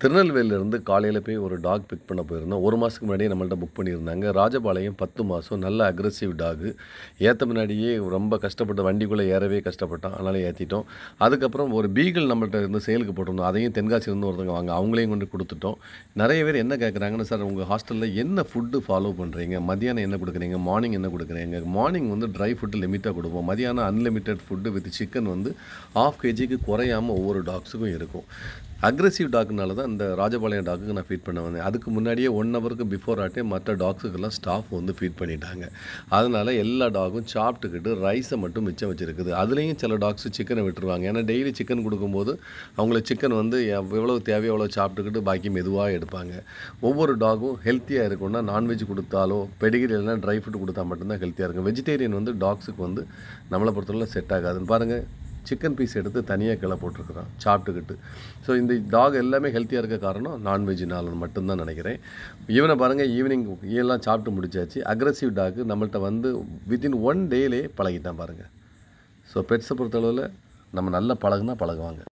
திருநெல்வேலியிலேருந்து காலையில் போய் ஒரு டாக் பிக் பண்ண போயிருந்தோம். 1 மாதத்துக்கு முன்னாடியே நம்மள்ட்ட புக் பண்ணியிருந்தாங்க. ராஜபாளையம் 10 மாதம் நல்ல அக்ரெசிவ் டாகு. ஏற்ற முன்னாடியே ரொம்ப கஷ்டப்பட்டு வண்டிக்குள்ளே ஏறவே கஷ்டப்பட்டான். அதனால் ஏற்றிட்டோம். அதுக்கப்புறம் ஒரு பீகிள் நம்மள்ட்ட இருந்து சேலுக்கு போட்டிருந்தோம். அதையும் தென்காசியிலேருந்து ஒருத்தவங்க அவங்களையும் கொண்டு கொடுத்துட்டோம். நிறைய பேர் என்ன கேட்குறாங்கன்னு, சார் உங்கள் ஹாஸ்டலில் என்ன ஃபுட்டு ஃபாலோ பண்ணுறீங்க? மதியானம் என்ன கொடுக்குறீங்க? மார்னிங் என்ன கொடுக்குறீங்க? மார்னிங் வந்து ட்ரை ஃபுட்டு லிமிட்டாக கொடுப்போம். மதியானம் அன்லிமிட்டெட் ஃபுட்டு வித் சிக்கன் வந்து 1/2 kgக்கு குறையாமல் ஒவ்வொரு டாக்ஸுக்கும் இருக்கும். அக்ரெசிவ் டாக்னால தான் இந்த ராஜபாளையம் டாக்குக்கு நான் ஃபீட் பண்ண வந்தேன். அதுக்கு முன்னாடியே 1 ஹவருக்கு பிஃபோர் ஆட்டே மற்ற டாக்ஸுக்கெல்லாம் ஸ்டாஃப் வந்து ஃபீட் பண்ணிட்டாங்க. அதனால் எல்லா டாகும் சாப்பிட்டுக்கிட்டு ரைஸை மட்டும் மிச்சம் வச்சுருக்குது. அதுலேயும் சில டாக்ஸு சிக்கனை விட்டுருவாங்க. ஏன்னா டெய்லி சிக்கன் கொடுக்கும்போது அவங்களுக்கு சிக்கன் வந்து எவ்வளோ தேவையோ அவ்வளோ சாப்பிட்டுக்கிட்டு பாக்கி மெதுவாக எடுப்பாங்க. ஒவ்வொரு டாகும் ஹெல்த்தியாக இருக்கும்னா நான்வெஜ் கொடுத்தாலோ பெடிகிரி இல்லைனா ட்ரை ஃபுட் கொடுத்தா மட்டும்தான் ஹெல்த்தியாக இருக்கும். வெஜிடேரியன் வந்து டாக்ஸுக்கு வந்து நம்மளை பொறுத்தவரை செட் ஆகாதுன்னு பாருங்கள். சிக்கன் பீஸ் எடுத்து தனியாக கீழே போட்டிருக்கிறான் சாப்பிட்டுக்கிட்டு. ஸோ இந்த டாக் எல்லாமே ஹெல்த்தியாக இருக்க காரணம் நான்வெஜ்னால மட்டும்தான் நினைக்கிறேன். இவனை பாருங்கள், ஈவினிங் எல்லாம் சாப்பிட்டு முடிச்சாச்சு. அக்ரெசிவ் டாக் நம்மள்கிட்ட வந்து வித்தின் 1 டேலே பழகிட்டான் பாருங்கள். ஸோ பெட்ஸை பொறுத்தளவில் நம்ம நல்லா பழகுனா பழகுவாங்க.